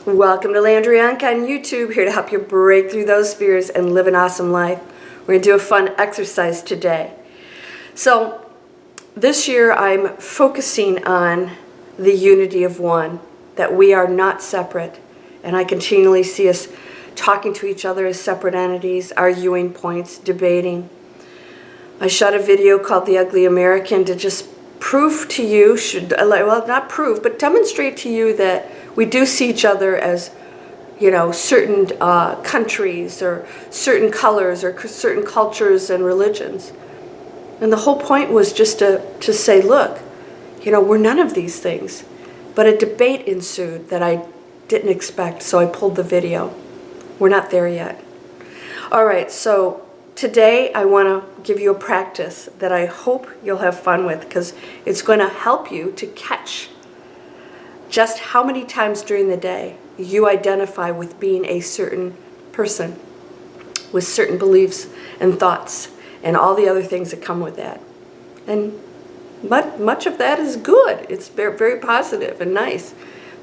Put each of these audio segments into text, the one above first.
Welcome to Landria, Onkka on YouTube, here to help you break through those fears and live an awesome life. We're going to do a fun exercise today. So this year I'm focusing on the unity of one, that we are not separate. And I continually see us talking to each other as separate entities, arguing points, debating. I shot a video called The Ugly American to just prove to you, well, not prove, but demonstrate to you that we do see each other as, certain countries or certain colors or certain cultures and religions. And the whole point was just to say, look, we're none of these things. But a debate ensued that I didn't expect, so I pulled the video. We're not there yet. All right, so today I want to give you a practice that I hope you'll have fun with, because it's going to help you to catch just how many times during the day you identify with being a certain person with certain beliefs and thoughts and all the other things that come with that. And much of that is good. It's very, very positive and nice.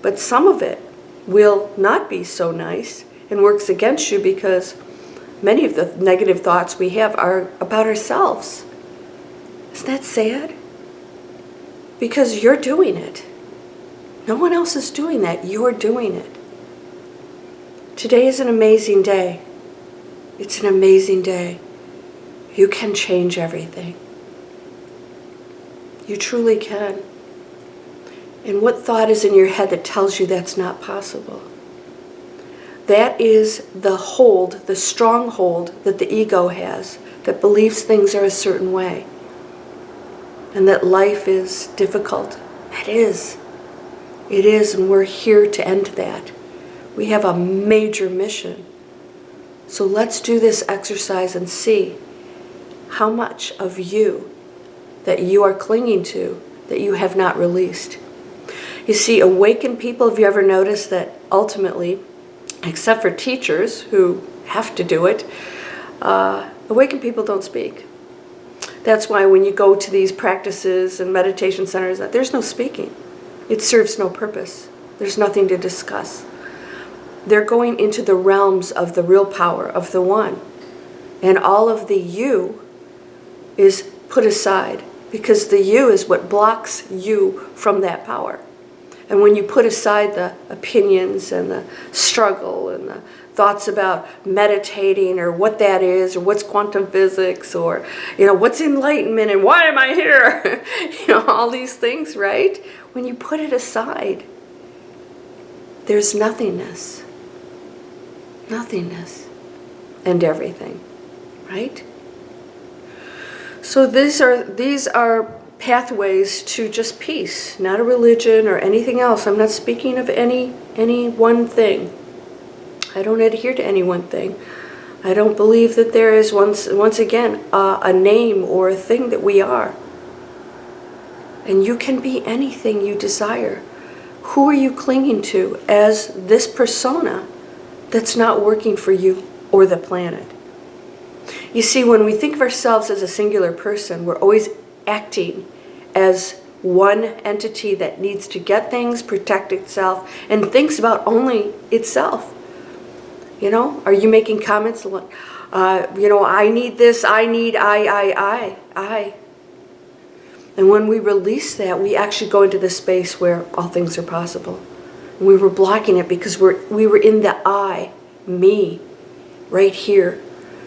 But some of it will not be so nice and works against you, because many of the negative thoughts we have are about ourselves. Isn't that sad? Because you're doing it. No one else is doing that. You're doing it. Today is an amazing day. It's an amazing day. You can change everything. You truly can. And what thought is in your head that tells you that's not possible? That is the hold, the stronghold that the ego has, that believes things are a certain way. And that life is difficult. It is. It is, and we're here to end that. We have a major mission. So let's do this exercise and see how much of you that you are clinging to that you have not released. You see, awakened people, have you ever noticed that ultimately, except for teachers who have to do it, awakened people don't speak. That's why when you go to these practices and meditation centers, there's no speaking. It serves no purpose. There's nothing to discuss. They're going into the realms of the real power of the one. And all of the you is put aside, because the you is what blocks you from that power. And when you put aside the opinions and the struggle and the thoughts about meditating or what that is or what's quantum physics or, what's enlightenment and why am I here? All these things, right? When you put it aside, there's nothingness. Nothingness and everything, right? So these are pathways to just peace, not a religion or anything else. I'm not speaking of any one thing. I don't adhere to any one thing. I don't believe that there is once again a name or a thing that we are. And you can be anything you desire. Who are you clinging to as this persona that's not working for you or the planet? You see, when we think of ourselves as a singular person, we're always acting as one entity that needs to get things, protect itself, and thinks about only itself. Are you making comments like, I need this, I. And when we release that, we actually go into the space where all things are possible. And we were blocking it because we were in the I, me, right here,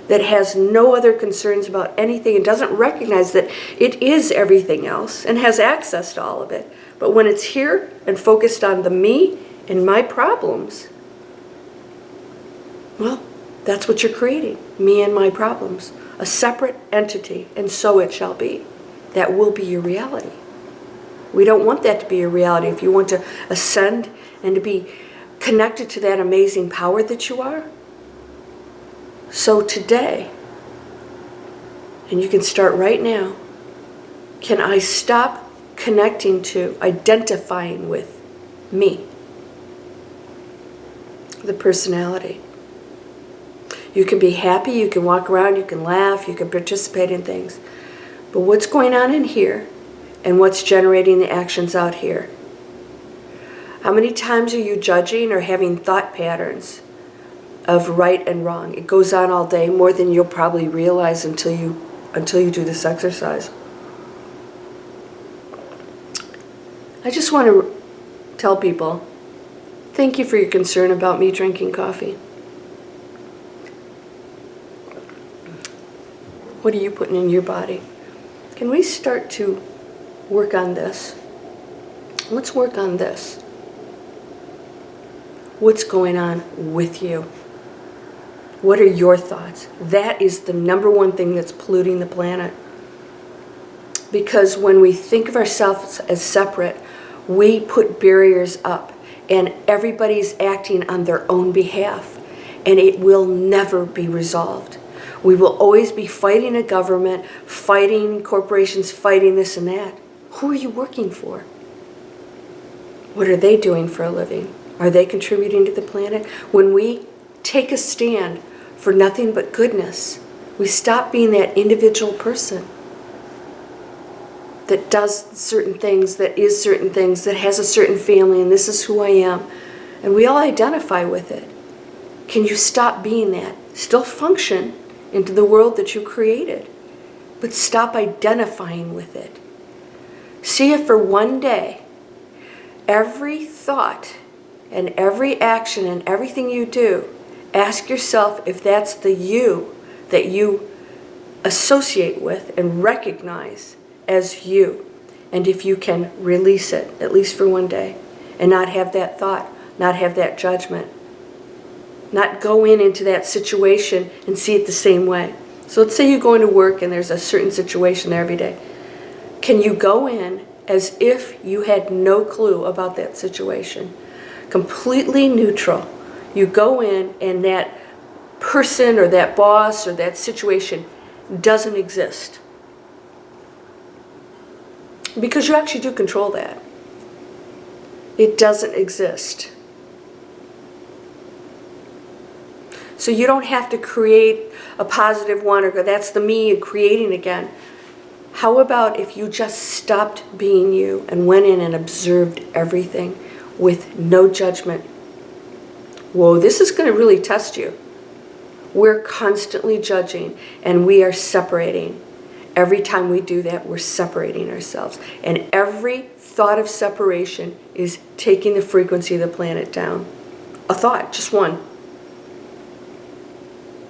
that has no other concerns about anything and doesn't recognize that it is everything else and has access to all of it. But when it's here and focused on the me and my problems, well, that's what you're creating, me and my problems, a separate entity, and so it shall be. That will be your reality. We don't want that to be your reality. If you want to ascend and to be connected to that amazing power that you are. So today, and you can start right now, can I stop connecting to, identifying with me, the personality? You can be happy, you can walk around, you can laugh, you can participate in things. But what's going on in here and what's generating the actions out here? How many times are you judging or having thought patterns of right and wrong? It goes on all day, more than you'll probably realize until you do this exercise. I just want to tell people, thank you for your concern about me drinking coffee. What are you putting in your body? Can we start to work on this? Let's work on this. What's going on with you? What are your thoughts? That is the number one thing that's polluting the planet. Because when we think of ourselves as separate, we put barriers up, and everybody's acting on their own behalf, and it will never be resolved. We will always be fighting a government, fighting corporations, fighting this and that. Who are you working for? What are they doing for a living? Are they contributing to the planet? When we take a stand for nothing but goodness, we stop being that individual person that does certain things, that is certain things, that has a certain family, and this is who I am. And we all identify with it. Can you stop being that? Still function into the world that you created, but stop identifying with it. See if for one day, every thought and every action and everything you do, ask yourself if that's the you that you associate with and recognize as you, and if you can release it, at least for one day, and not have that thought, not have that judgment, not go into that situation and see it the same way. So let's say you go into work and there's a certain situation there every day. Can you go in as if you had no clue about that situation? Completely neutral. You go in and that person or that boss or that situation doesn't exist. Because you actually do control that. It doesn't exist. So you don't have to create a positive one or go, that's the me and creating again. How about if you just stopped being you and went in and observed everything with no judgment? Whoa, this is going to really test you. We're constantly judging and we are separating. Every time we do that, we're separating ourselves. And every thought of separation is taking the frequency of the planet down. A thought, just one.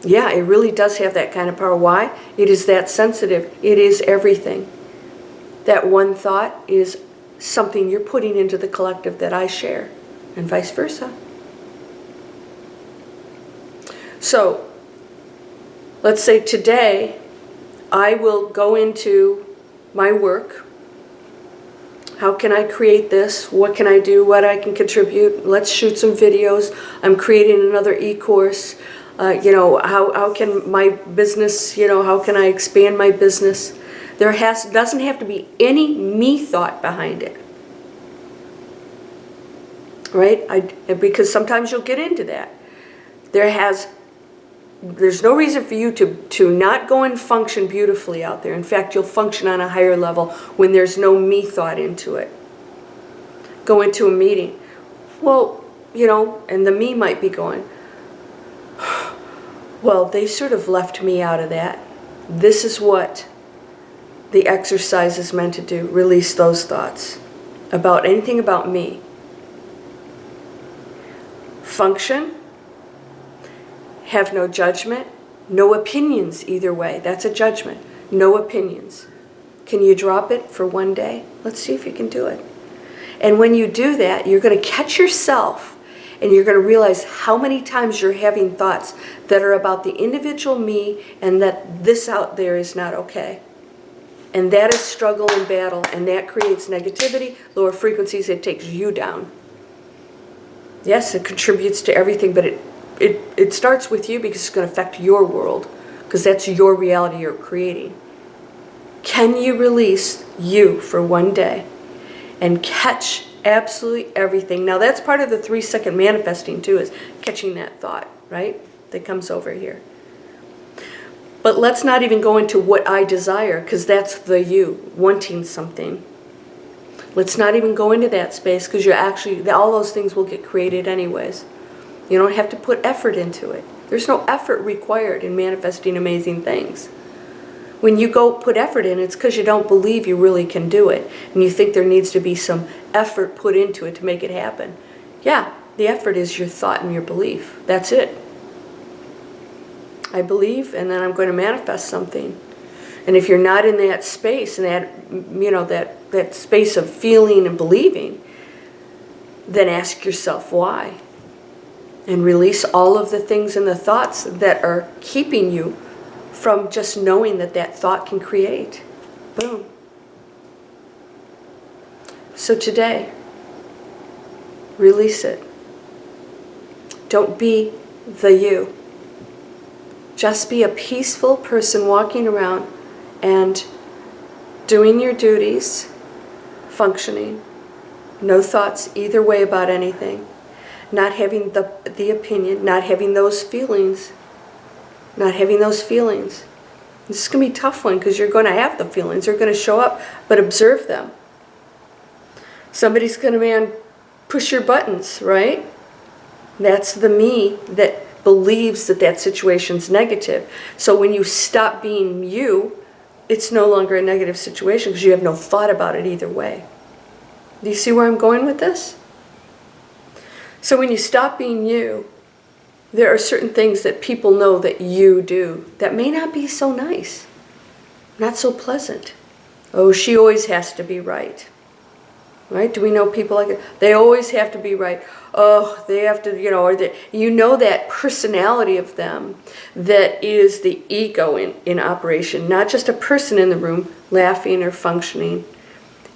Yeah, it really does have that kind of power. Why? It is that sensitive. It is everything. That one thought is something you're putting into the collective that I share, and vice versa. So, let's say today, I will go into my work. How can I create this? What can I do? What I can contribute? Let's shoot some videos. I'm creating another e-course. How can my business, how can I expand my business? There doesn't have to be any me thought behind it. Right? Because sometimes you'll get into that. There's no reason for you to not go and function beautifully out there. In fact, you'll function on a higher level when there's no me thought into it. Go into a meeting. Well, and the me might be going, well, they sort of left me out of that. This is what the exercise is meant to do. Release those thoughts about anything about me. Function. Have no judgment. No opinions either way. That's a judgment. No opinions. Can you drop it for one day? Let's see if you can do it. And when you do that, you're going to catch yourself. And you're going to realize how many times you're having thoughts that are about the individual me and that this out there is not okay. And that is struggle and battle, and that creates negativity, lower frequencies, it takes you down. Yes, it contributes to everything, but it starts with you because it's going to affect your world, because that's your reality you're creating. Can you release you for one day and catch absolutely everything? Now that's part of the 3-second manifesting too, is catching that thought, right? That comes over here. But let's not even go into what I desire, because that's the you wanting something. Let's not even go into that space, because you're actually, all those things will get created anyways. You don't have to put effort into it. There's no effort required in manifesting amazing things. When you go put effort in, it's because you don't believe you really can do it, and you think there needs to be some effort put into it to make it happen. Yeah, the effort is your thought and your belief. That's it. I believe, and then I'm going to manifest something. And if you're not in that space, and that space of feeling and believing, then ask yourself why. And release all of the things and the thoughts that are keeping you from just knowing that that thought can create. Boom. So today, release it. Don't be the you. Just be a peaceful person walking around and doing your duties, functioning. No thoughts either way about anything. Not having the opinion, not having those feelings. Not having those feelings. This is going to be a tough one, because you're going to have the feelings. They're going to show up, but observe them. Somebody's going to, push your buttons, right? That's the me that believes that that situation's negative. So when you stop being you, it's no longer a negative situation, because you have no thought about it either way. Do you see where I'm going with this? So when you stop being you, there are certain things that people know that you do that may not be so nice, not so pleasant. Oh, she always has to be right. Right? Do we know people like that? They always have to be right. Oh, they have to, or that personality of them that is the ego in operation, not just a person in the room laughing or functioning.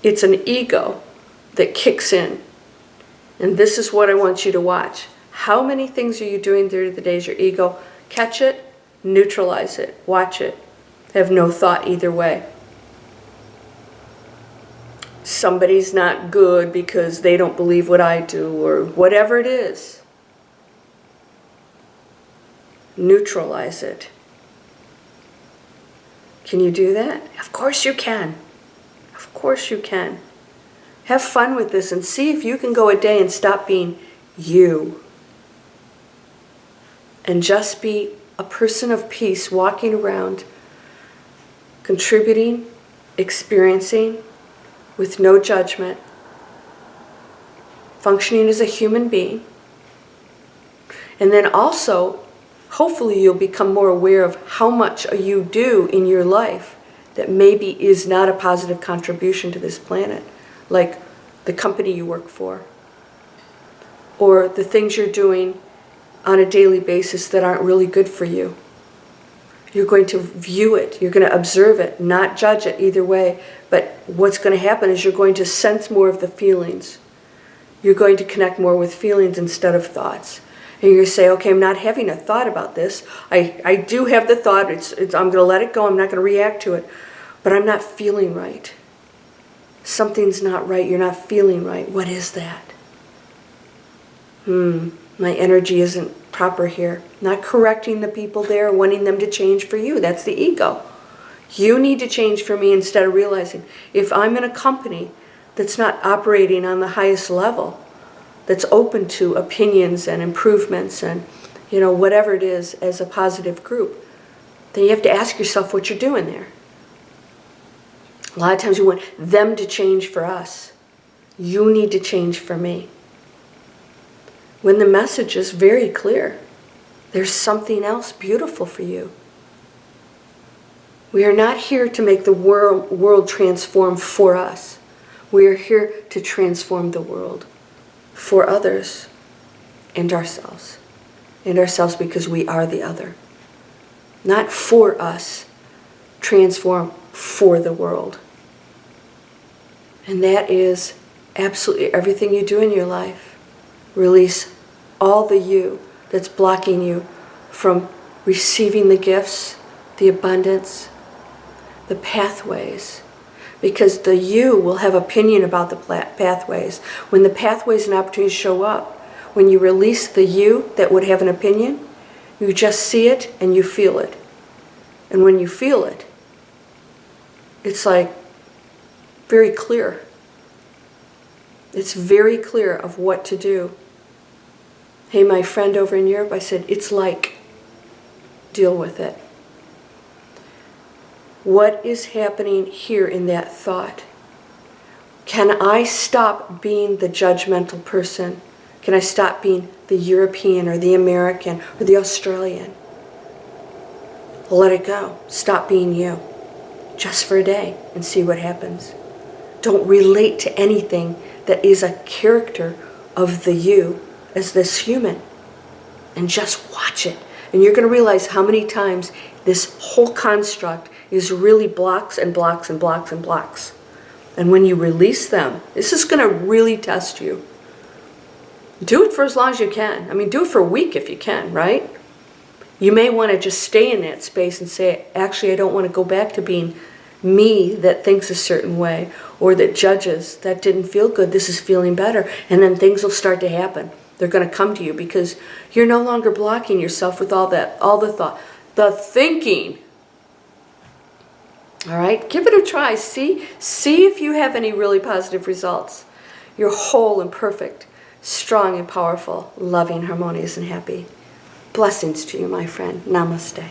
It's an ego that kicks in. And this is what I want you to watch. How many things are you doing through the days your ego? Catch it, neutralize it, watch it. Have no thought either way. Somebody's not good because they don't believe what I do, or whatever it is. Neutralize it. Can you do that? Of course you can. Of course you can. Have fun with this and see if you can go a day and stop being you. And just be a person of peace walking around, contributing, experiencing, with no judgment, functioning as a human being. And then also, hopefully you'll become more aware of how much you do in your life that maybe is not a positive contribution to this planet, like the company you work for, or the things you're doing on a daily basis that aren't really good for you. You're going to view it, you're going to observe it, not judge it either way, but what's going to happen is you're going to sense more of the feelings. You're going to connect more with feelings instead of thoughts. And you're going to say, okay, I'm not having a thought about this. I do have the thought, I'm going to let it go, I'm not going to react to it, but I'm not feeling right. Something's not right, you're not feeling right. What is that? My energy isn't proper here. Not correcting the people there, wanting them to change for you. That's the ego. You need to change for me, instead of realizing if I'm in a company that's not operating on the highest level, that's open to opinions and improvements and whatever it is as a positive group, then you have to ask yourself what you're doing there. A lot of times we want them to change for us. You need to change for me. When the message is very clear, there's something else beautiful for you. We are not here to make the world transform for us. We are here to transform the world for others and ourselves. And ourselves because we are the other. Not for us, transform for the world. And that is absolutely everything you do in your life. Release all the you that's blocking you from receiving the gifts, the abundance, the pathways. Because the you will have opinion about the pathways. When the pathways and opportunities show up, when you release the you that would have an opinion, you just see it and you feel it. And when you feel it, it's like very clear. It's very clear of what to do. Hey, my friend over in Europe, I said, it's like, deal with it. What is happening here in that thought? Can I stop being the judgmental person? Can I stop being the European or the American or the Australian? Let it go. Stop being you. Just for a day and see what happens. Don't relate to anything that is a character of the you as this human. And just watch it. And you're going to realize how many times this whole construct is really blocks and blocks and blocks and blocks. And when you release them, this is going to really test you. Do it for as long as you can. I mean, do it for a week if you can, right? You may want to just stay in that space and say, actually, I don't want to go back to being me that thinks a certain way or that judges. That didn't feel good. This is feeling better. And then things will start to happen. They're going to come to you because you're no longer blocking yourself with all the thought, the thinking. All right, give it a try. See if you have any really positive results. You're whole and perfect, strong and powerful, loving, harmonious, and happy. Blessings to you, my friend. Namaste.